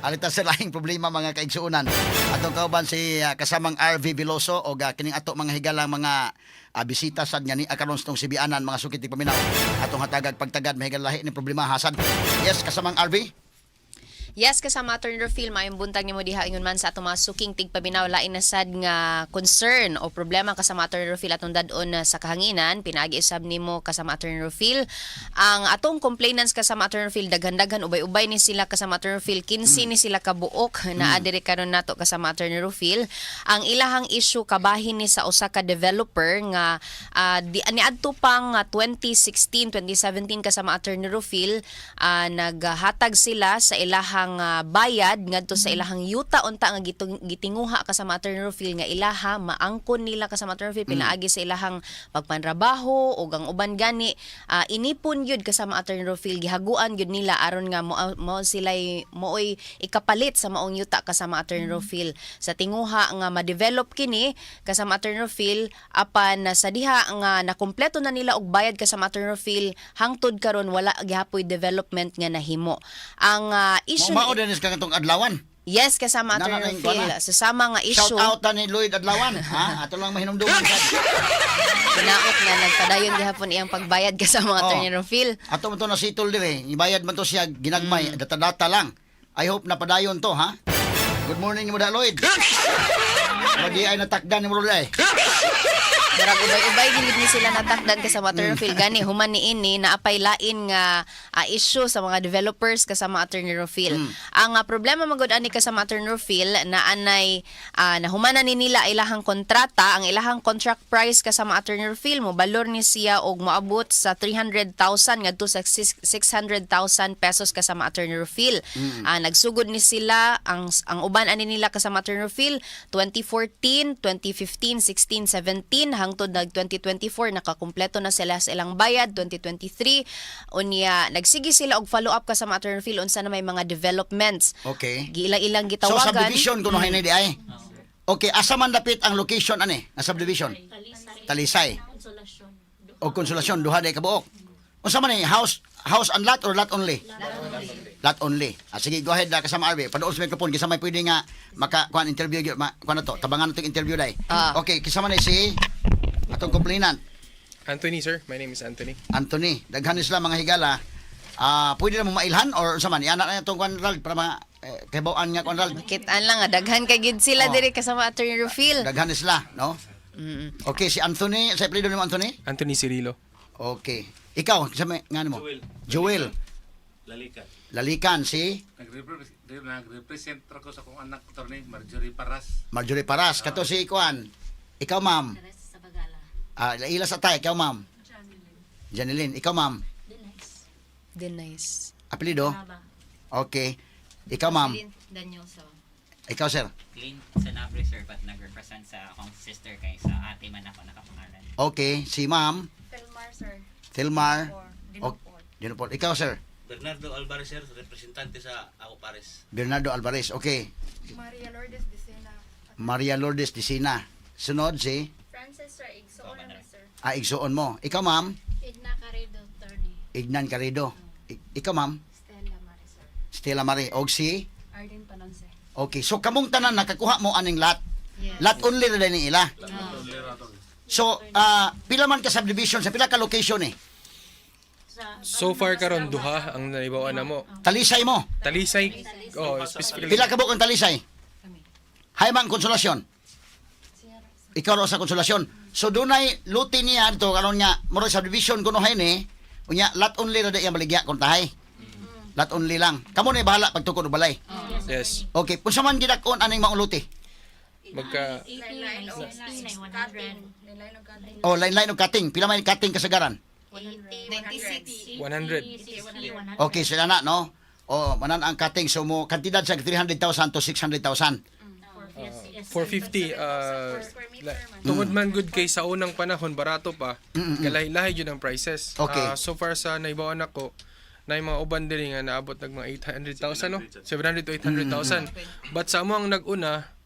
Alita sa lahing problema mga kaigsuunan. Atong kauban si kasamang RV Veloso o kining ato mga higalang mga bisita sad nga ni akaron stong sibianan mga sukit ti paminaw. Atong hatagag pagtagad mahigal lahi ni problema hasad. Yes, kasamang RV. Yes, kasama Turner Film, mayong buntag ni mo diha ingon man sa atong mga suking tigpabinaw lain na sad nga concern o problema kasama Turner Film atong dadon sa kahanginan, pinaagi isab nimo kasama Turner Film. Ang atong complainants kasama Turner Film daghan-daghan ubay-ubay ni sila kasama Turner Film, 15 ni sila kabuok na adiri karon nato kasama Turner Film. Ang ilahang issue kabahin ni sa usa ka developer nga niadto pang 2016, 2017 kasama Turner Film, naghatag sila sa ilahang bayad ngadto sa ilahang yuta unta nga gitinguha kasama Turner Film nga ilaha maangkon nila kasama Turner Film pinaagi sa ilahang pagpanrabaho o ang uban gani inipon yun kasama Turner Film gihaguan yun nila aron nga mo sila'y mooy ikapalit sa maong yuta kasama Turner Film sa tinguha nga ma-develop kini kasama Turner Film apan sa diha nga nakumpleto na nila og bayad kasama Turner Film hangtod karon wala gihapoy development nga nahimo. Ang issue Mao din ka katong adlawan. yes, kasama Nana Turner ning Film. kuana. Sasama nga issue. Shout out ta ni Lloyd Adlawan. Ha, ato lang mahinumduman sad. Tinaot nga nagpadayon gihapon iyang pagbayad kasama Oh. Turner Film. Ato man to nasitol dire. Ibayad man to siya ginagmay, data-data lang. I hope na padayon to, ha? Good morning mo da Lloyd. Madi ay natakdan ni mo Lloyd. Murag ubay-ubay gilid ni sila natakdan kasama Turner Film gani human ni ini naapay lain nga issue sa mga developers kasama Turner Film. Ang problema magud ani kasama Turner Film na anay nahumanan ni nila ilahang kontrata, ang ilahang contract price kasama Turner Film mo balor ni siya og moabot sa 300,000 ngadto sa 600,000 pesos kasama Turner Film. Nagsugod ni sila ang uban ani nila kasama Turner Film 2014, 2015, 16, 17 hangtod nag 2024 nakakumpleto na sila sa ilang bayad 2023 unya nagsige sila og follow up kasama Turner Film unsa na may mga developments. Okay. Giilang-ilang So gitawagan. subdivision kuno hay di ay. Okay, asa man dapit ang location ani? Ang subdivision. Talisay. O Konsolasyon duha day kabuok. Unsa man ni house and lot or lot only? Lot only. Sige, go ahead kasama RB. Paduol sa microphone kisa may pwede nga kuan interview kuan na to. Tabangan natong interview day. Okay, kisama ni si atong complainant. Anthony, sir. My name is Anthony. Anthony, daghan ni sila mga higala. Pwede na mo mailhan or unsa man iana na itong kuan Ral para mga kaybawan nga kuan Ral. Kitaan lang nga daghan kay gid sila diri kasama Turner Film. Daghan ni sila, no? Okay, si Anthony, sa apelyido ni mo Anthony? Anthony Cirilo. Okay. Ikaw, kasama nga mo? Joel. Lalikan. Lalikan si Nag-represent ako sa kong anak ko ni Marjorie Paras. Marjorie Paras. Kato si kuan. Ikaw, ma'am. Ila sa tay, ikaw, ma'am. Janeline. Ikaw, ma'am. Denise. Apelyido? Okay. Ikaw, ma'am. Danyoso. Ikaw, sir. Clint Sanabre, sir, but nag-represent sa akong sister kay sa ate man ako nakapangalan. Okay. Si ma'am. Felmar, sir. Thelmar. Dinopol. Dinopol. Ikaw, sir. Bernardo Alvarez, sir, representante sa Ako Pares. Bernardo Alvarez. Okay. Maria Lourdes Dicena. Maria Lourdes Dicina. Sunod si Francis, sir. Igsoon na, sir. Igsuon mo. Ikaw, ma'am. Edna Carredo, attorney. Ignan Carrido. Ikaw, ma'am. Stella Marie, sir. Stella Marie. Og si? Arden Panonse. Okay. So, kamong tanan nakakuha mo aning lot. Yes. Lot only na ni ila. So, pila man ka subdivision sa pila ka location eh. So far karon duha ang naibawan na mo. Talisay mo. Talisay. Oh, specifically. Pila ka buok ang Talisay? Haymang Konsolasyon. Ikaw ro sa Konsolasyon. So dunay luti niya dito karon nga murag subdivision kuno hay ni. Unya lot only ra yang baligya kon tahay. Lot only lang. Kamo ni bahala pagtukod og balay. Yes. Okay, unsa man gidakon aning maong luti? Magka Line of cutting. Line of cutting. Oh, line og cutting. Pila man cutting kasagaran? 96. 100. Okay, sila na no. Oh, manan ang cutting so mo kantidad sa 300,000 to 600,000. 450 tungod man good kay sa unang panahon barato pa. Kalahi-lahi jud ang prices. Okay. So far sa naibawan ako na yung mga uban diri nga naabot nag mga 800,000 no. 700 to 800,000. But sa amo ang nag-una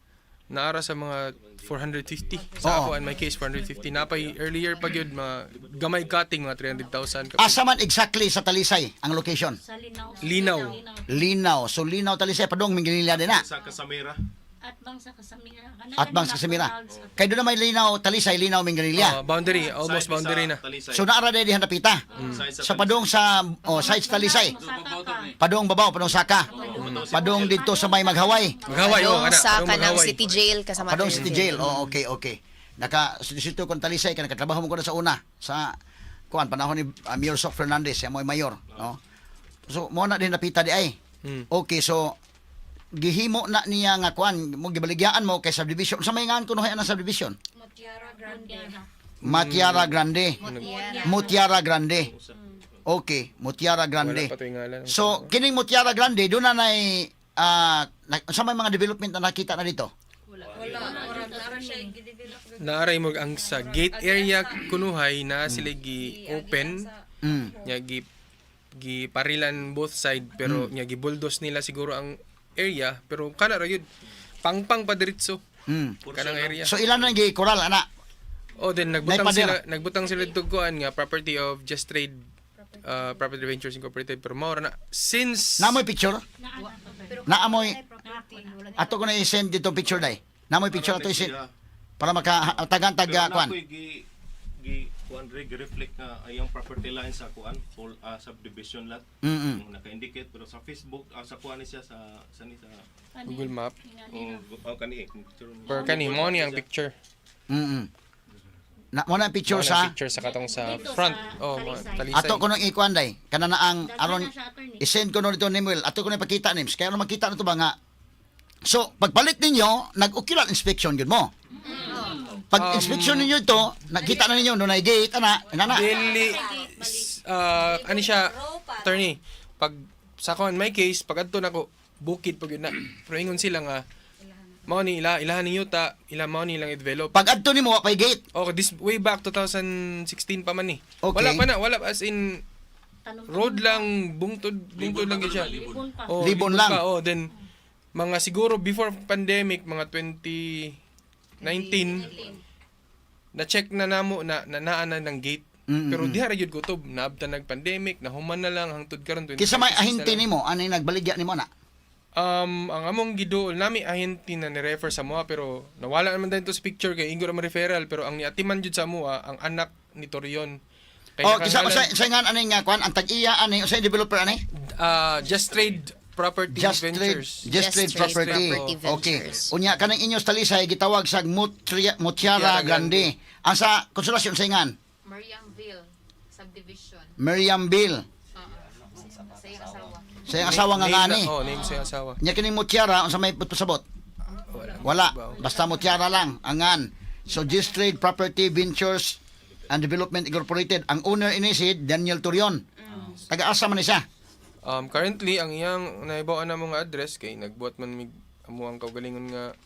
naara sa mga 450. Sa Oo. ako, in my case, 450. Napay earlier pa yun, mga gamay cutting, mga 300,000. Asa man exactly sa Talisay ang location? Sa Linaw. Linaw. Linaw. So Linaw Talisay padong Mingganilla din na. Sa Kasamira. At bang sa Kasamira. At bang sa Kasamira. Kay doon na may Linaw Talisay, Linaw Mingganilla. Boundary, almost Side boundary sa na. Talisay. So naara din dihan napita. Side Sa padong sa side sa Talisay. Padong babaw, padong saka. Padong dito sa may Maghaway. Maghaway, oh, Padong ana. sa Padong kanang Maghaway. City Jail kasama Padong Turnerville. City Jail. Oh, okay. Naka-sito kon Talisay ka nakatrabaho mo ko na sa una sa kuan panahon ni Mayor Sok Fernandez, siya mo mayor, no? So mo na din napita di ay. Okay, so gihimo na niya nga kuan mo gibaligyaan mo kay subdivision. Sa may ngan kuno hay ang subdivision? Mutiara Grande. Mutiara Grande. Okay, Mutiara Grande. Wala pa to yung ngalan. So kining Mutiara Grande doon na nay sa may mga development na nakita na dito. Naaray mo ang sa gate area kunuhay na sila gi-open. Nya gi parilan both side pero nya gi bulldoze nila siguro ang area pero kana ra yun pangpang pa diretso kanang area. So ilan na gi koral ana? Oh, then Naipadera. nagbutang sila tugkuan nga property of Just Trade Property Ventures Incorporated pero mao ra na since Namoy picture? Naamoy ato ko na i-send dito picture dai. Namoy picture ato i-send para maka taga kuan. Kuan reflect nga ayang property line sa kuan full subdivision lot. Naka-indicate pero sa Facebook sa kuan ni siya sa Google Map kani pero kani mo ni ang picture. Na mo na picture Mao na sa picture sa katong sa front. Oh, Talisay. ato ko nang ikuan dai. Kana na ang aron i-send ko no dito ni Will. Ato ko na ipakita nims. Kaya ano makita na to ba nga. So, pagpalit ninyo, nag-ocular inspection yun mo. Pag inspection ninyo ito, nakita na ninyo, doon ay gate, ana. Dili ano siya attorney pag sa kon my case pag adto nako bukid pag yun na pero ingon sila nga mao ni ilahan ninyo ta mao ni lang i-develop. Pag adto nimo wa pay gate. Okay, this way back 2016 pa man ni. Okay. Wala as in road lang bungtod lang gyud siya. Oh, Libon lang. pa, oh, then mga siguro before pandemic mga 2019 na check na namo na naan na ng gate. Pero diha ra gyud kutob naabtan nag pandemic nahuman na lang hangtod karon 20. Kisa may ahinti nimo, ano yung nagbaligya nimo na? Ang among giduol nami ahente na ni-refer sa mua pero nawala naman din to sa picture kay ingo naman referral pero ang niatiman jud sa mua ang anak ni Torion. Oh, kisa sa ngan ani nga kuan ang tag-iya ani sa developer ani? Just Trade Property Ventures. Just Trade Property. Okay. Ventures. Unya kanang inyong Talisay gitawag sa Mutiara Grande. Ang sa konsolasyon sa ngan? Mariamville Subdivision. Miriamville. Sa iyang asawa. Sa iyang asawa nga ngani. Oh, name sa iyang asawa. Nya kining Mutiara unsa may pasabot? Wala. Basta Mutiara lang ang ngan. So Just Trade Property Ventures and Development Incorporated. Ang owner ini si Daniel Torion. Taga-asa man ni siya. Currently ang iyang naibaw na mga address kay nagbuhat man mig amo ang kaugalingon nga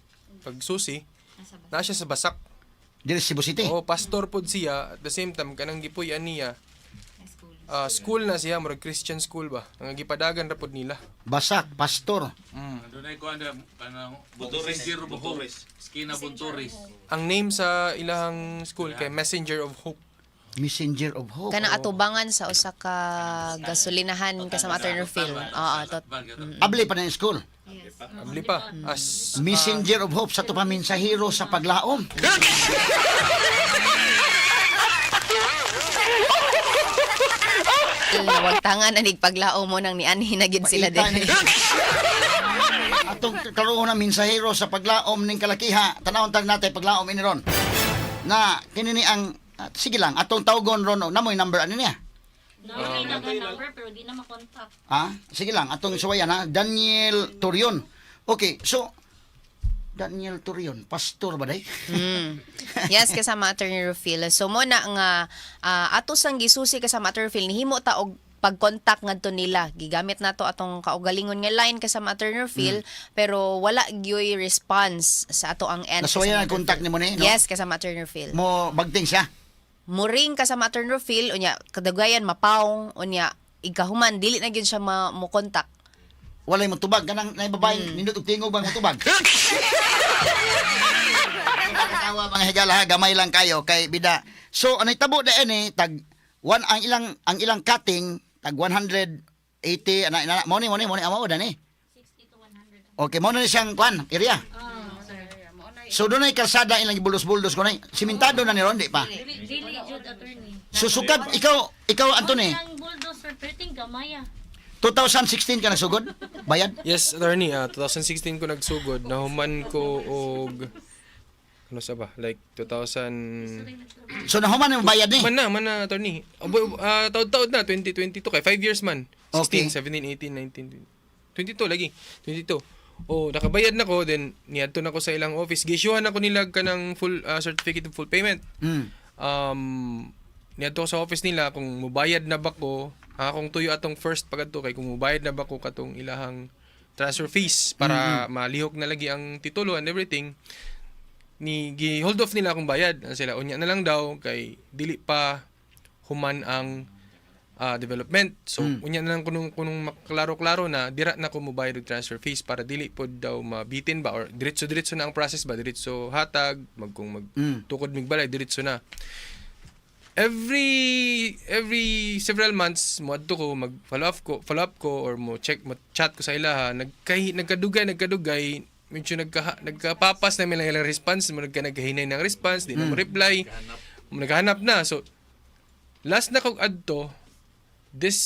pagsusi. Na siya sa Basak. Dili sa Cebu City. Oh, pastor pod siya at the same time kanang gipuy-an niya. School na siya, murag Christian school ba? Ang gipadagan ra pod nila. Basak, pastor. Doon ay kuan kanang Bunturis. Bunturis. Skina Bunturis. Ang name sa ilahang school kay Messenger of Hope. Messenger of Hope. Kanang atubangan sa usa ka gasolinahan kasama Turnerville. Oo, Abli pa na yung school. Abli pa as Messenger of Hope sa to pa mensahero sa paglaom. Wagtangan anig paglao mo nang nianhi na gid sila Paita din. ni- Atong karoon na mensahero sa paglaom ning kalakiha. Tanawon tag natin paglaom ini ron. Na kini ni ang sige lang atong tawgon ron namoy number ani niya. number pero di na makontak. Sige lang atong suwayan ha. Daniel Torion. Okay, so Daniel Torion, pastor ba day? Yes, kasama Attorney Rufil. So mo na nga ato sang gisusi kasama Attorney Rufil nihimo ta og pag-contact ngadto nila. Gigamit nato atong kaugalingon nga line kasama Attorney Rufil pero wala gyoy response sa ato ang end. Nasuwayan kasama ang contact Attorney nimo ni, Rufil. no? Yes, kasama Attorney Rufil. Mo bagting siya. Muring kasama Attorney Rufil unya kadagayan mapaong unya ikahuman dili na gyud siya mo contact. walay mo tubag kanang nay babae nindot og tingog bang mo tubag. Tawa mga higala ha, gamay lang kayo kay bida. So anay tabo da ni tag ang ilang cutting tag 180 ana mo ni amo da ni. 60 to 100. Okay, mo na siyang kwan area. So doon ay kalsada ilang bulos-bulos ko na. Simentado na ni Ron, di pa. Dili jud attorney. Susugad, ikaw Anthony, Ang bulldozer perting gamaya. 2016 ka nagsugod? Bayad? Yes, attorney, 2016 ko nagsugod, nahuman ko og ano sa ba? Like 2000 So nahuman yung bayad ni? man na attorney. Taod-taod na 2022 kay 5 years man. 16, Okay. 17, 18, 19, 22 lagi. 22. Oh, nakabayad na ko then niadto na ko sa ilang office. Gisyuhan ako nila kanang full certificate of full payment. Mm. Niadto ko sa office nila kung mubayad na ba ko, akong tuyo atong first pagadto kay kung mubayad na ba ko katong ilahang transfer fees para malihok na lagi ang titulo and everything. Ni gi-hold off nila akong bayad. Ano sila unya na lang daw kay dili pa human ang development. So unya na lang kunong maklaro-klaro na dira na ko mobayad og transfer fees para dili pod daw mabitin ba or diretso na ang process ba, diretso hatag magkung magtukod mig balay diretso na. Every several months mo adto ko mag follow up ko or mo chat ko sa ilaha nagkadugay medyo nagkapapas na may lang ilang response mo nagkahinay ng response di na mo reply mo naghahanap na. So last na kog adto this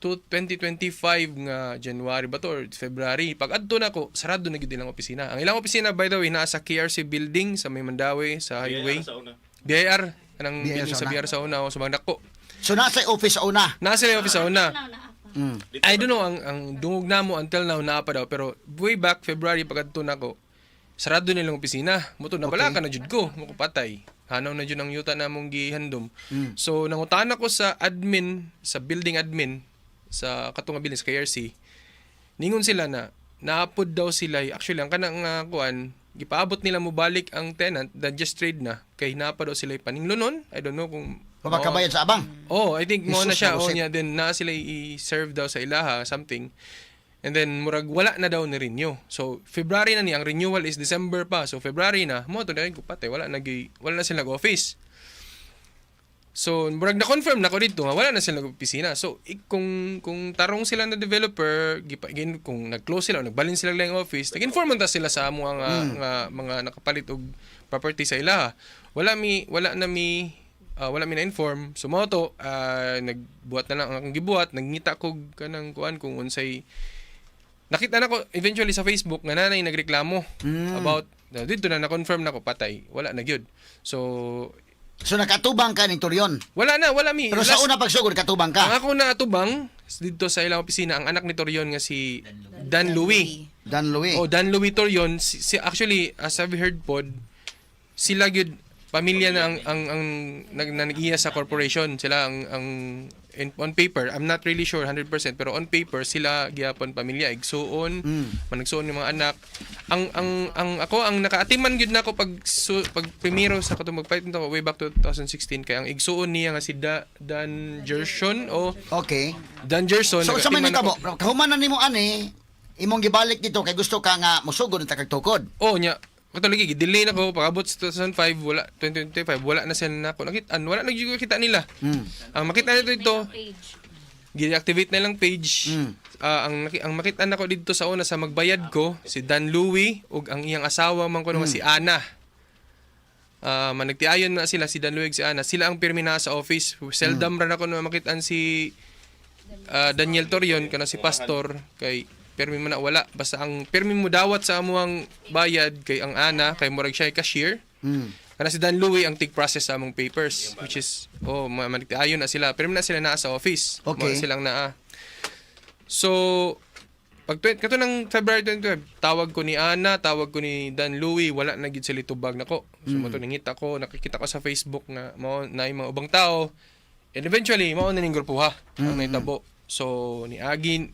2025 nga January ba to or February pag adto na ko sarado na gyud ilang opisina. Ang ilang opisina by the way naa sa KRC building sa May Mandawi sa highway. Sa una. BIR kanang BIR building sa sa una. BIR sa una o sa mga dako. So nasa office sa una. Nasa yung office sa una. Na apa. I don't know ang dungog na mo until now naa pa daw pero way back February pag adto na ko sarado nilang opisina. Muto na bala ka na jud ko mo ko patay. Hanaw na jud ang yuta namong gihandom. So nangutan ako sa admin sa building admin sa katong nga building sa KRC. Ningon sila na naapod daw sila actually ang kanang kuan gipaabot nila mo balik ang tenant that just trade na kay napa daw sila paninglonon. I don't know kung Pagkabayad sa abang. Oh, I think mo na Jesus, siya. Oh, Joseph. niya then na sila i-serve daw sa ilaha something. And then murag wala na daw ni renew. So February na ni ang renewal is December pa. So February na mo to na rin ko patay wala na sila nag-office. So murag na confirm na ko dito nga wala na sila nag-opisina. So kung tarong sila na developer kung nag-close sila o nagbalin sila lang yung office, nag-inform man ta sila sa amo nga mga nakapalit og property sa ilaha. Wala mi na-inform. So mo to nagbuhat na lang ang gibuhat, nagngita ko kanang kuan kung unsay nakita na ko eventually sa Facebook nga nanay nagreklamo about dito na confirm na ko patay wala na gyud. So nakatubang ka ning Torreon. wala mi. Pero sa una pagsugod katubang ang ka. ako na atubang dito sa ilang opisina ang anak ni Torion nga si Dan Louie. Dan Louie. Oh, Dan Louie Torion si actually as I've heard pod sila gyud pamilya na ang nag-iya sa corporation sila ang on paper I'm not really sure 100% pero on paper sila gyapon pamilya igsuon managsuon yung mga anak ang ako ang nakaatiman gyud nako pag primero sa katong magpalit nito way back to 2016 kay ang igsuon niya nga si Dan Gerson o Okay. Dan Gerson So sa may nagatiman nitabo, kahuman na nimo ani, imong gibalik dito kay gusto ka nga musugod ng takagtukod. oh nya kato lagi delay na ko pagabot sa 2005 wala 2025 wala na sila nako nakitaan wala kita nila. Ang makita nito Page. gi-activate na lang page. Ang makita na ko dito sa una sa magbayad ko si Dan Louie ug ang iyang asawa man ko nga si Ana. Managtiayon na sila si Dan Louie ug si Ana. Sila ang pirmi na sa office. Seldom ra nako na makitaan si Daniel Torion kana si pastor kay permi mo na wala basta ang permi mo dawat sa amuang bayad kay ang Ana kay murag siya cashier. Kana si Dan Louie ang tig-process sa among papers which is managtiayon na sila permi na sila naa sa office. Okay. Mo silang naa. So pag kato ng February 22 tawag ko ni Ana, tawag ko ni Dan Louie, wala na gid sila tubag nako. So mo to nangita ko, nakikita ko sa Facebook nga mao na yung mga ubang tao. And eventually mao na ning grupuha ang nahitabo. So ni Agin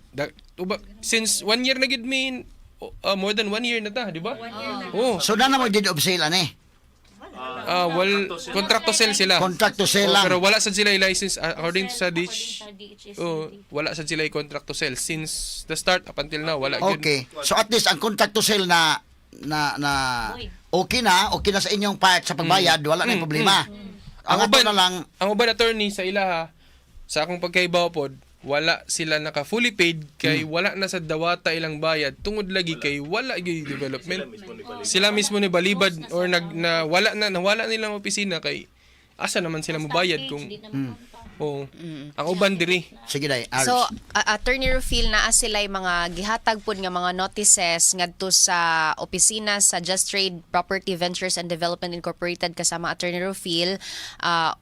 since 1 year na gid me more than 1 year na ta, di ba? Oh. So na mo deed of sale ani. contract to sell sila. Contract to sell Oh, lang. pero wala sad sila i-license according sa DISH. DHS. Wala sad sila i-contract to sell since the start up until now wala gyud. Okay. So at least ang contract to sell na okay na sa inyong part sa pagbayad, wala na yung problema. Ang ato na lang, Ang uban attorney sa ilaha sa akong pagkaibaw pod wala sila naka fully paid kay wala na sa dawata ilang bayad tungod lagi kay wala gyud development. Sila mismo ni balibad or nawala nilang opisina kay asa naman sila mobayad kung ang uban diri. sige day, Ars. So, Attorney Rufil, naa sila mga gihatag pod nga mga notices ngadto sa opisina sa Just Trade Property Ventures and Development Incorporated kasama Attorney Rufil.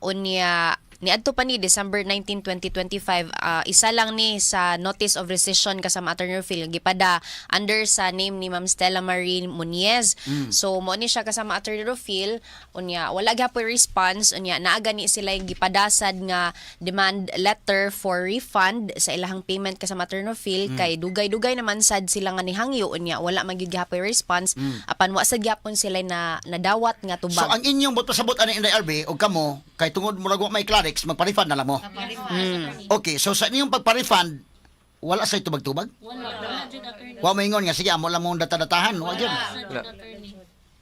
Unya niadto pa ni December 19, 2025, isa lang ni sa notice of rescission kasama Attorney Rufil gipada under sa name ni Ma'am Stella Marie Muniez. So mo ni siya kasama Attorney Rufil, unya wala gyapon response, unya naa gani sila gipadasad nga demand letter for refund sa ilahang payment kasama Attorney Rufil kay dugay-dugay naman sad sila nga nihangyo, unya wala man gyud gyapon response apan wa sad gyapon sila na nadawat nga tubag. So ang inyong pasabot ani Inday RB o kamo kay tungod mo wa may clarix magpa-refund na lang mo. Okay, so sa inyong pagpa-refund wala sa tubag-tubag? Wa maingon nga sige amo lang mong data-datahan, wa gyud.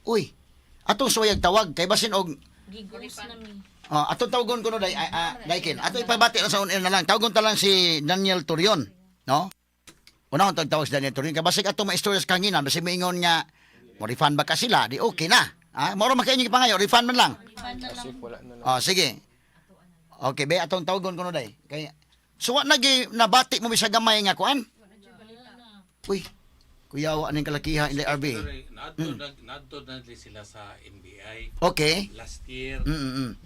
Uy, atong suwayag tawag kay basin og atong tawagon ko no day Daikin. Ato ipabati na sa on air na lang. Tawagon ta lang si Daniel Turion, no? Una ang tawag si Daniel Turion kay basig ato maistorya sa kanginan, basig maingon nga mo refund ba ka sila? Di okay na. Mao ra makainyo gipangayo, refund man lang. Kasi wala na lang. Sige. Okay, be atong tawagon ko no day. Kay so wa nabati mo bisag gamay nga kuan? Uy. Kuyawa aning kalakiha Inday RB. Nadto na sila sa NBI Okay. last year.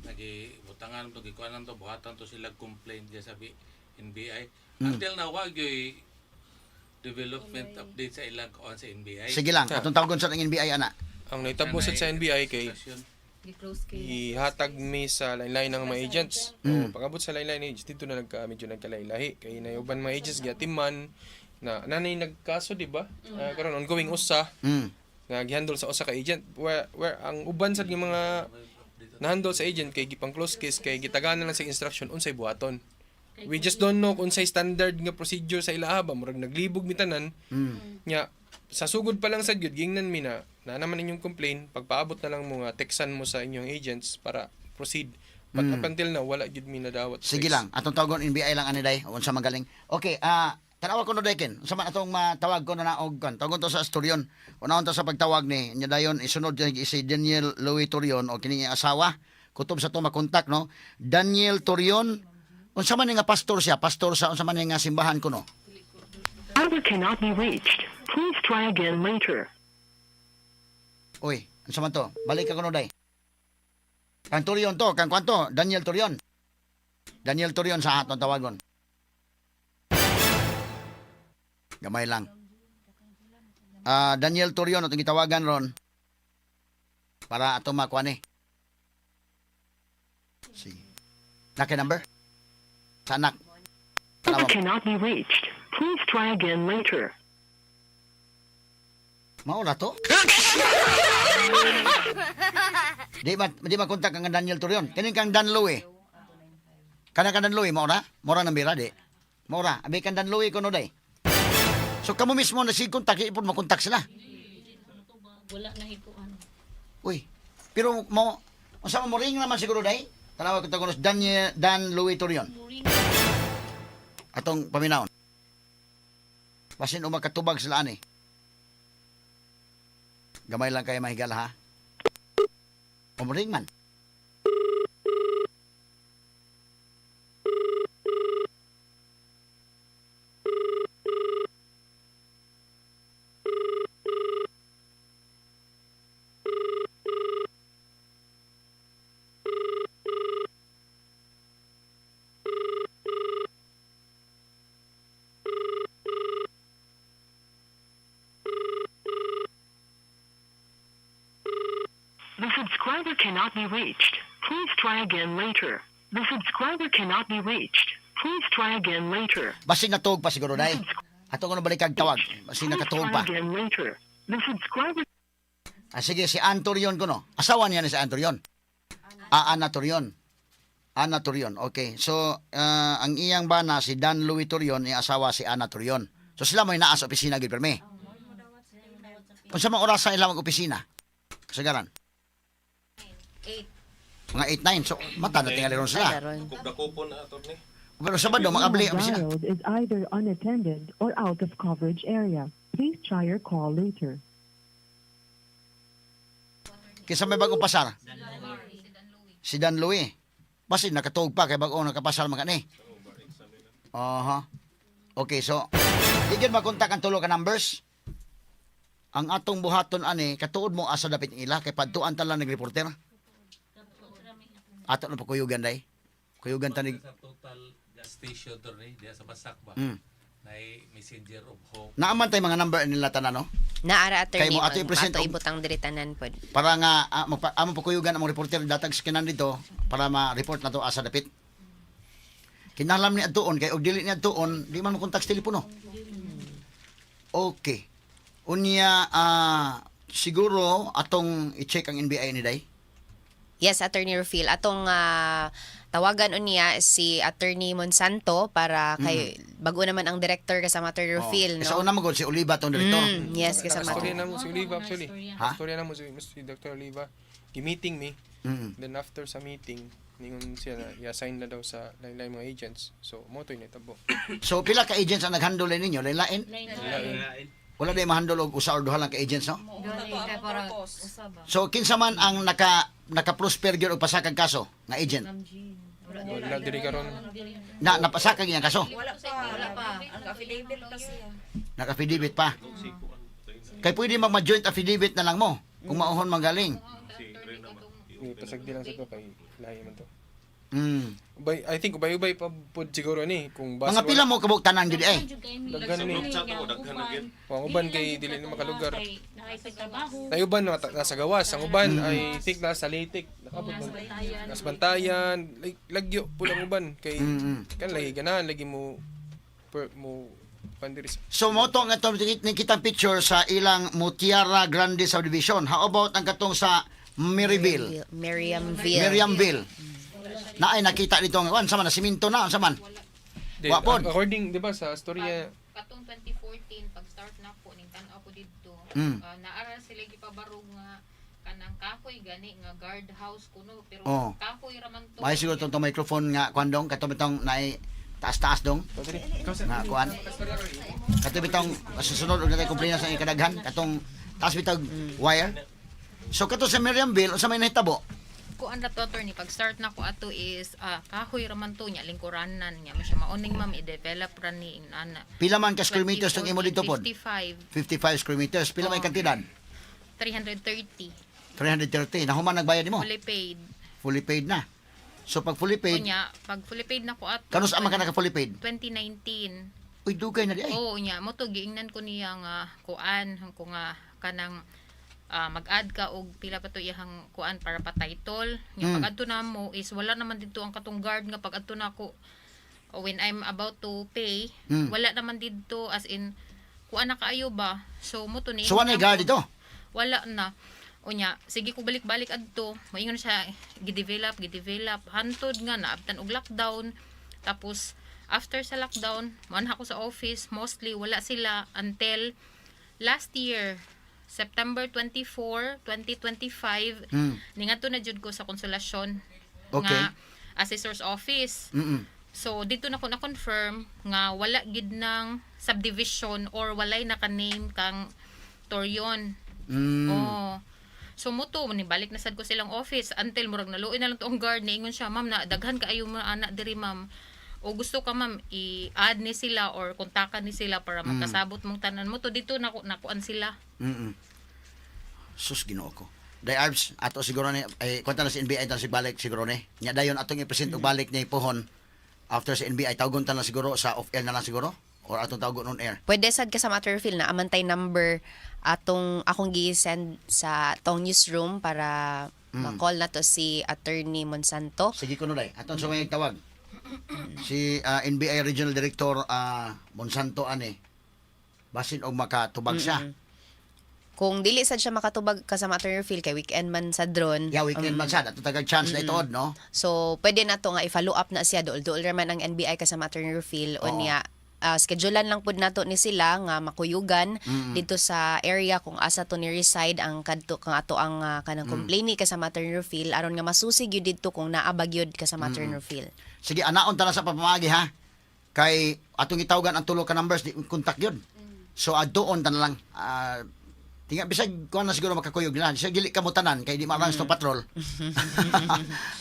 Nagibutangan to gikuanan to buhatan to sila complaint diya sa NBI. Until now wa gyud development update sa ilang kuan sa NBI. Sige lang, atong tawagon sa NBI ana. Ang naitabo sad sa NBI kay ihatag mi sa lain-lain ng mga agents. Pag-abot sa lain-lain agents dito na medyo nagkalailahi kay nayuban mga agents gyatiman na nanay nagkaso di ba? Karon ongoing usa nga gihandle sa usa ka agent where ang uban sad ng mga nahandle sa agent kay gipang close case kay gitaganan lang sa instruction unsay buhaton. We just don't know kung unsay standard nga procedure sa ilaha ba murag naglibog mi tanan. Nya sa sugod pa lang sad gyud gingnan mi na naman inyong complain pagpaabot na lang mo nga textan mo sa inyong agents para proceed. But up until now wala gyud mi nadawat. Sige lang, atong tawagon NBI lang ani day, unsa magaling. Okay, tanawa ko no Dekin. Unsa man atong matawag ko na og kan. Tawagon to sa Asturion. Unahon to sa pagtawag ni nya dayon isunod si Daniel Louis Turion o kini nga asawa. Kutob sa to makontak no. Daniel Turion. Unsa man nga pastor siya? Pastor sa unsa man nga simbahan ko no? Number cannot be reached. Please try again later. Uy, unsa man to? Balik ka kuno day. Kang Turion to, kang kwanto? Daniel Turion. Daniel Turion sa atong tawagon. Gamay lang. Daniel Turion atong gitawagan ron. Para ato makuha ni. Sige. Naki number? Sa anak. Number Tanawa. cannot be reached. Please try again later. Mao na to? Di makontak kang Daniel Turion. Kaning kang Dan Louie. Kana kang Dan Louie mao na? Mora nang bira di. Mao ra, abi kang Dan Louie kuno day. So kamo mismo na sig kontak ipon mo kontak sila. Wala na hikuan. Uy. Pero mo unsa mo ring naman siguro day? Tanawa ko tagonos Dan Louie Turion. Atong paminawon. Basin umakatubag sila ani. Gamay lang kayo mahigala ha. Umring man. The subscriber cannot be reached. Please try again later. The subscriber cannot be reached. Please try again later. Basin natuog pa siguro day. Ato ko na balik kag tawag. Basin Please nakatuog try pa. again later. The subscriber Sige, si Anturion ko no. Asawa niya ni si Anturion. Ana Turion. Ana Turion. Okay. So, ang iyang bana si Dan Louis Turion, ni asawa si Ana Turion. So sila mo naa sa opisina gid permi. Unsa man oras sa ilang opisina? Kasagaran. 8. Mga 8-9. So, mata na tingali ron sila. Daron. Kung dakopon na ato ni. Pero Sabado, mga abli ang opisina. dialed is either unattended or out of coverage area. Please try your call later. Kinsa may bagong pasar? Si Dan Louis. Basin nakatuog pa kay bag-o nakapasar mga ni. Aha. Okay, so digid makontak ang tulo ka numbers. Ang atong buhaton ani katuod mo asa dapit ila kay padtuan ta lang nagreporter. Ato na pakuyugan day. Kuyugan ta ni Sa total gas station to ni diya sa Basak ba. Nay messenger of hope. naaman tay mga number nila tanan no. Naara Kay attorney mo ato ma'am. i-present Ato og- ibutang diritanan pod. Para nga among pakuyugan among reporter datag skinan dito para ma-report na to asa dapit. Kinalam ni adtuon kay og dili ni adtuon di man mo kontak sa telepono. Okay. Unya siguro atong i-check ang NBI ni day. Yes, Attorney Rufil. Atong tawagan unya si Attorney Monsanto para kay bago naman ang director kasama Attorney Rufil, Sa no? una mo gud si Oliva tong direktor. Yes, kasama. Storya na mo si Oliva actually. Ha? Storya na mo si Dr. Oliva. Gi-meeting me. Mm. Then after sa meeting, ningon siya na i-assign na daw sa lain-lain mga agents. So, mo to initabo. So pila ka agents ang nag-handle ninyo? Lain-lain? Wala day ma-handle og usa or duha lang ka agents, no? So kinsa man ang naka-prosper gyud og pasakag kaso nga agent? Wala diri karon. Napasakag iyang kaso. Wala pa. Ang affidavit pa siya. Naka-affidavit pa. Kay pwede mag-joint affidavit na lang mo kung mauhon magaling. Pasagdi lang sa to kay lahi man to. I think ubay-ubay pa pod siguro ni kung basa Mga pila mo kabuk tanan gyud eh. daghan ni. Group chat ako daghan na gid. Ang uban kay dili na makalugar. Ay uban nasa gawas, ang uban I think nasa Litik, nakabot man. Nasa Bantayan, lagyo pulang uban kay kan lagi ganahan lagi mo mo pandiris. So mo to nga to kitang picture sa ilang Mutiara Grande Subdivision. How about ang katong sa Maryville? Miriamville. Na ay nakita dito nga sa man na simento na sa man. Wapod. According 'di ba sa storya Katong 2014 pag start na po ning tan-aw ko didto. Naara sila gipabarog nga kanang kahoy gani nga guard house kuno pero Oh. kahoy ra man to. May siguro tong microphone nga kwandong katong bitong naay taas-taas dong nga kuan. Katong bitong susunod og natay kumplina sa ikadaghan katong taas bitong wire. So kato sa Miriamville unsa may nahitabo? Kuan ra to attorney pag start na ko ato is kahoy ra man to nya lingkuranan nya mo siya maoning ma'am i-develop ra ni ana. Pila man ka square meters tong imo dito pod? 55 55 square meters. Pila may kantidad? 330 330. Nahuman nagbayad nimo? fully paid. Fully paid na. So pag fully paid, Unya pag fully paid na ko ato kanus ama ka naka fully paid? 2019. Uy dugay na di ay. Oo nya mo to giingnan ko niya nga kuan ko nga kanang mag-add ka og pila pa to iyang kuan para pa title. Nya pag adto na mo is wala naman dito ang katong guard nga pag adto na ko when I'm about to pay, wala naman dito as in kuan na kaayo ba. So mo to ni So ano guard dito? wala na. Unya, sige ko balik-balik adto. Moingon siya gidevelop hantod nga naabtan og lockdown. Tapos after sa lockdown, man ako sa office, mostly wala sila until last year, September 24, 2025. Ningadto na jud ko sa konsolasyon Okay. nga assessor's office. So dito na ko na-confirm nga wala gid ng subdivision or walay naka-name kang Torion. Oh. So muto ni balik na sad ko silang office until murag naluoy na lang to ang guard ni ingon siya, ma'am na daghan kaayo mga anak diri ma'am. O gusto ka ma'am i-add ni sila or kontakan ni sila para makasabot mong tanan mo to dito nakuan sila. Sus Ginoo ko. Day Arbs ato siguro ni ay kwenta na si NBI tan balik siguro ni. Nya dayon atong i-present og balik niya pohon after sa NBI tawgon ta na siguro sa off air na lang siguro or atong tawgon on air. Pwede sad ka sa Matterfield na amantay number akong gi-send sa tong newsroom para ma-call na to si Attorney Monsanto. Sige kuno day. Atong sumay tawag. Si NBI Regional Director Monsanto ani. Basin og makatubag siya. Kung dili sad siya makatubag ka sa Maternal Field kay weekend man sa drone. Yeah, weekend man sad. Ato tagag chance na itood, no? So pwede na to nga i-follow up na siya dool raman ang NBI ka sa Maternal Field unya. Schedulean lang pud nato ni sila nga makuyugan dito sa area kung asa to ni reside ang kadto kang ato ang kanang complaini ka sa Maternal Field aron nga masusig yun dito kung naabag yun ka sa Maternal Field. Sige, anaon ta na sa pamamagi ha. Kay atong gitawgan ang tulo ka numbers di contact yun. So adtoon ta na lang. Tinga bisag kuan na siguro makakuyog na. Bisag dili ka mo tanan kay di marang sto patrol.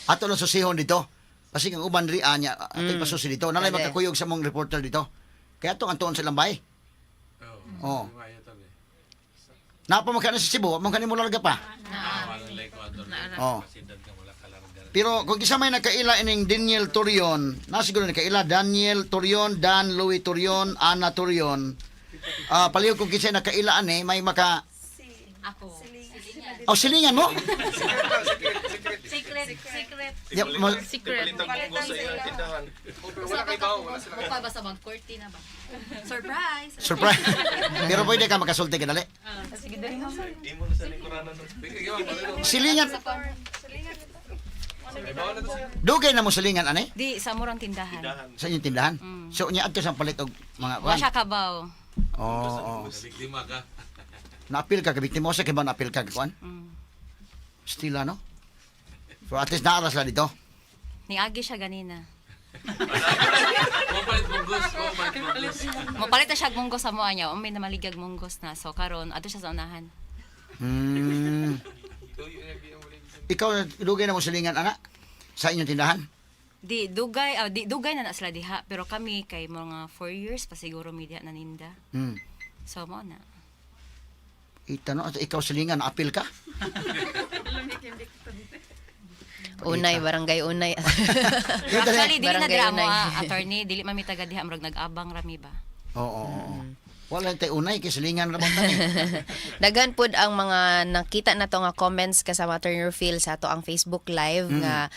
Ato lang susihon dito. Kasi ang uban ri anya ato pasusi dito. Nanay Pwede. makakuyog sa mong reporter dito. Kaya atong antuon silang bay. Oo. Oh. Mayo tabi. Napa mo ka na sa Cebu, mo kanimo larga pa. Walang like ko ador. Oh. President ka wala kalarga. Pero kung isa may nakaila ining Daniel Torion, na siguro nakaila Daniel Torion, Dan Louis Torion, Ana Torion. Palihog kung kinsa nakaila ani may maka Ako. Oh, silingan mo. Secret. Yeah, Secret. Palitan munggo sa ilang tindahan. Wala kay bawo, wala sila. Mukha ba sa mag-40 na ba? Surprise! surprise. Pero pwede ka makasulti ka dali. Imo na sa lingkuranan. Silingan. Dugay na mo silingan ani Di, sa murang tindahan. Tindahan. sa inyong tindahan. So nya adto sa palit og mga Wa siya kabaw. Oo. Biktima ka. Na-appeal ka kabiktima mo sa kay ba na-appeal ka kuan? Still ano? So at least naaras la dito. Niagi siya ganina. Mobile bunggos. Mobile bunggos. Mapalit na siya munggos sa mua niya. Umay na maligag munggos na. So karon ato siya sa unahan. Ikaw dugay na mo silingan ana sa inyong tindahan? Di dugay na sila diha pero kami kay mga 4 years pa siguro media na ninda. So mo na. Itano ikaw silingan na-appeal ka? Unay barangay unay. Actually dili na Barangay dira mo Unay. attorney, dili man mi taga diha murag nag-abang rami ba. Oo. Wala tay unay kay silingan ra mo tani. Daghan pud ang mga nakita na to nga comments ka sa Maternal Field sa ato ang Facebook live nga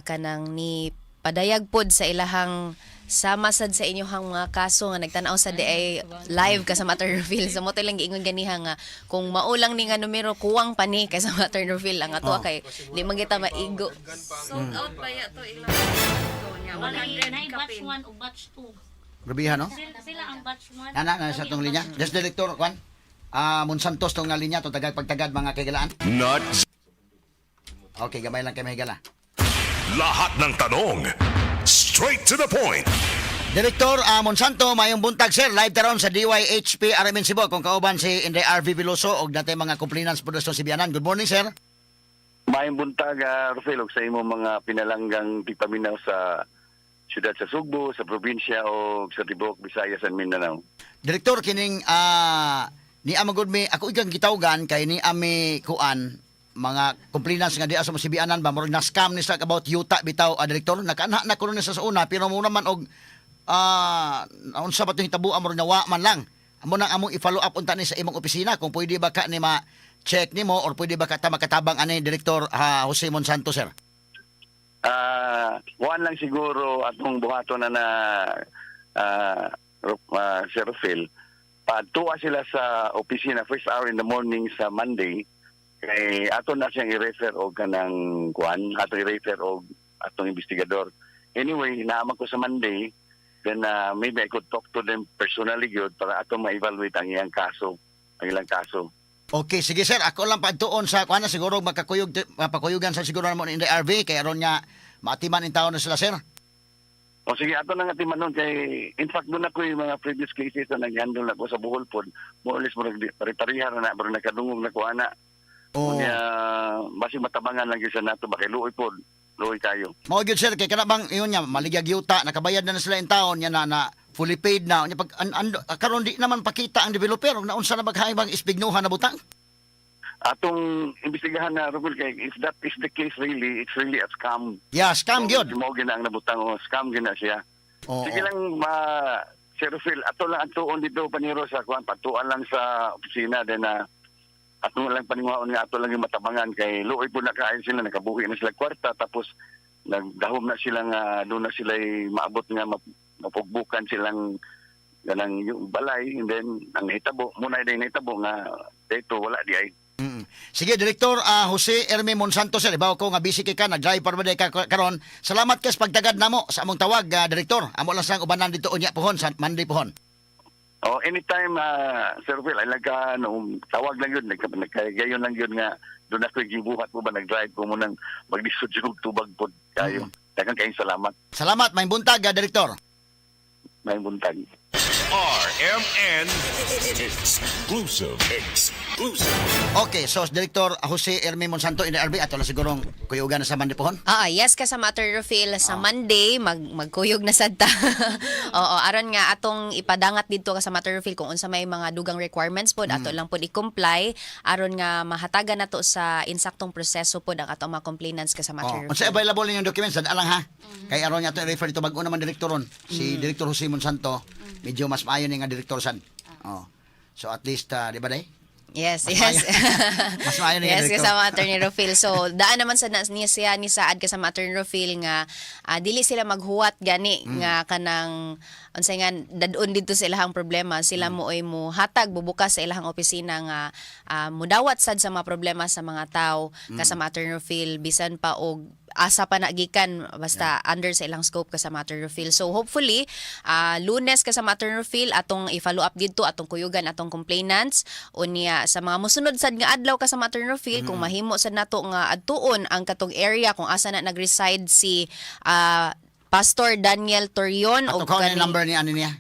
kanang ni padayag pud sa ilahang sama sad sa inyohang mga kaso nga nagtan-aw sa DA live ka sa Maternal Field. So mo to lang giingon ganiha nga kung maulang ni nga numero kuwang pa ni ka sa Maternal Field ang ato kay di man kita maigo. Sold out pa ya to ilang. Wala 100 na batch kapin. 1 o batch 2. Grabihan no? Sila ang batch 1. Ana sa tong linya. Just director kwan. Monsantos tong nga linya to tagad pagtagad mga kagalaan. Not Okay, gamay lang kay mahigala. lahat ng tanong. Straight to the point. Direktor Monsanto, mayong buntag sir, live taron sa DYHP RMN Cebu kung kauban si Inday RV Veloso og natay mga complainants po sa Sibianan. Good morning sir. Maayong buntag, Rufel, sa imo mga pinalanggang tigpaminaw sa siyudad sa Sugbo, sa probinsya o sa Tibok, Visayas and Mindanao. Direktor kining ni amagod mi ako igang gitawgan kay ni ami kuan mga complainants nga di asa mo Sibianan ba murag na scam ni sa about yuta bitaw direktor nakaana na kuno sa una pero muna man og unsa ba tong hitabo amor na wa man lang amo nang among i-follow up unta ni sa imong opisina kung pwede ba ka ni ma-check nimo or pwede ba ka ta makatabang ani Direktor Jose Monsanto sir. Kuan lang siguro atong buhaton na Sir Phil. Pagtuwa sila sa opisina first hour in the morning sa Monday kay ato na siyang i-refer og kanang kuan, ato i-refer og atong investigador. Anyway, naaman ko sa Monday, then maybe I could talk to them personally gyud para ato ma-evaluate ang iyang kaso, ang ilang kaso. Okay, sige sir. Ako lang pagtuon sa kuana siguro mapakuyugan sa siguro mo in the RV kay aron nga maatiman in taon na sila sir. O sige, ato na nga timanon kay in fact doon ako yung mga previous cases na nag-handle na ko sa Bohol pod. More or less pari-pariha na pero nakadungog na ko ana. Oh. Kaya basi matabangan lang gyud sa nato ba kay luoy pod. Luoy kayo. Mao gyud sir kay kana bang iyon nya maligag yuta nakabayad na sila in taon nya na fully paid na nya pag karon di naman pakita ang developer na unsa na maghayang ispignuhan na butang. Atong imbestigahan na Rubel kay if that is the case really, it's really a scam. Yeah, scam gyud. Mo gina ang nabutang o scam gina siya. Oo. Sige lang Sir Phil, ato lang atuon dito paniro sa kuan, patuan lang sa opisina then ato lang paningwaon nga ato lang yung matabangan kay luoy po na kain sila nakabuhi na sila kwarta tapos nagdahom na sila nga doon na sila maabot nga mapugbukan silang ganang yung balay and then ang hitabo muna din hitabo nga dito wala di ay. Sige, Direktor Jose Erme Monsanto, sir. Ibaw ko nga busy kay ka, nag-drive para ba ka karon. Salamat kas pagtagad namo sa among tawag, Direktor. Amo lang sang ubanan dito unya pohon sa Monday pohon. Oh, anytime, Sir Will, ay tawag lang yun, nagkagayon lang yun nga, doon ako gibuhat po ba, nag-drive ko mo nang maglisod yung tubag po kayo. Daghang kayong salamat. Salamat, may buntag, Direktor. May buntag. RMN Exclusive. Okay, so Direktor Jose Erme Monsanto in the RB, ato lang sigurong kuyugan na sa Monday pohon. Yes, kasama Matter Rufil sa Monday magkuyog na sad ta. Oo, aron nga atong ipadangat dito kasama Matter Rufil kung unsa may mga dugang requirements pod ato lang pod i-comply aron nga mahatagan nato sa insaktong proseso pod ang atong mga complainants kasama Matter Rufil. Unsa available ninyong documents sad alang ha. Kay aron nga ato i-refer dito bag-o naman direktoron si Direktor Jose Monsanto. Medyo mas maayo ni nga direktor sad. Oh. So at least di ba day? Yes, Mas yes. Mas maayo ni Yes, direktor. kasama Attorney Rufil. So, daan naman sa niya siya ni Saad kasama Attorney Rufil nga dili sila maghuwat gani nga kanang unsay nga dadon dito sa ilahang problema. Sila mo'y mo hatag bubukas sa ilahang opisina nga mudawat sad sa mga problema sa mga tao kasama Attorney Rufil bisan pa og asa pa nagikan basta under sa ilang scope kasama Attorney Rufil. So hopefully Lunes kasama Attorney Rufil atong i-follow up dito atong kuyugan atong complainants unya sa mga mosunod sad nga adlaw kasama Attorney Rufil kung mahimo sad nato nga adtuon ang katong area kung asa na nag-reside si Pastor Daniel Torion Ato ko ni number ni ani niya.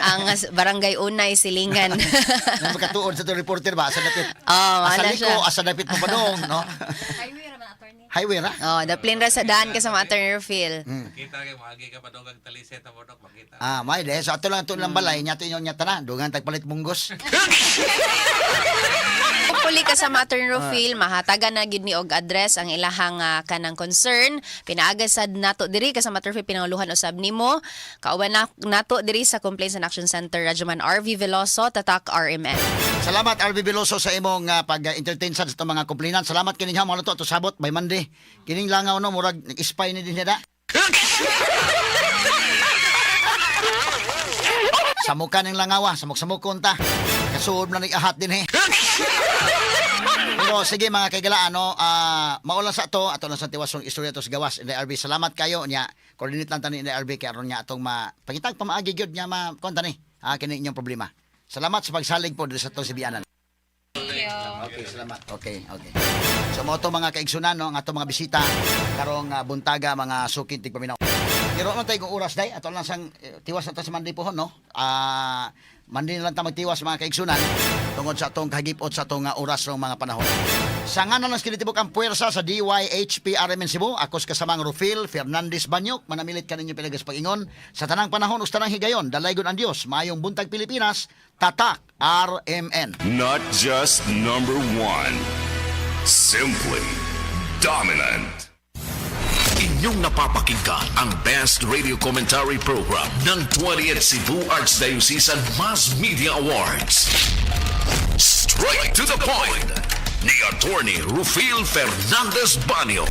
ang barangay Unay Silingan. Nang makatuod sa to reporter ba sa dapit. Wala Asa siya. liko, asa dapit mo pa dong, no? Highway ra man attorney. Highway ra. Daplin ra sa daan kasama Attorney Rufil. Kita kay maagi ka pa daw kag talisay ta mo dok makita. May de. So ato lang ito lang balay, nyato inyo nyata na. Dugan tagpalit munggos. Hopefully kasama Attorney Rufil mahatagan na gid ni og address ang ilahang kanang concern. Pinaagad sad nato diri kasama Attorney Rufil pinanguluhan usab nimo. Kauban nato diri sa Complaints and Action Center Radyoman RV Veloso, Tatak RMN. Salamat RV Veloso sa imong pag-entertain sa itong mga complainants. Salamat kini ha mga to sabot by Monday. Kining langaw no murag nag-spy ni din da. Samukan ng langawa, samok-samukon ta. Kasuod na nag-ahat din Pero sige mga kaigalaan, maulan sa ato lang sa tiwasong istorya to sa gawas in the RB. Salamat kayo niya. Coordinate lang tani in the RB kay aron niya atong pangitag pamaagi gyud niya konta ni. Kini inyong problema. Salamat sa pagsalig po diri sa atong sibianan. Okay, salamat. Okay. So mo to mga kaigsunan no, ang atong mga bisita karong buntaga mga sukid tigpaminaw. Pero ano tayo kung oras day ato lang sang tiwas na ta sa Monday pohon no. Mandi na lang ta magtiwas mga kaigsunan tungod sa atong kahigipot sa atong oras ng mga panahon. Sa nganan ng kinitibok ang puwersa sa DYHP RMN Cebu, akos kasamang Rufil Fernandez Banyok, manamilit ka ninyo pinagas pag-ingon. Sa tanang panahon, tanang higayon, dalaygon ang Diyos, mayong buntag Pilipinas, Tatak RMN. Not just number one, simply dominant. Inyong napapakinggan ang best radio commentary program ng 20th Cebu Archdiocesan Mass Media Awards. Straight to the point ni Attorney Rufil Fernandez Banyo.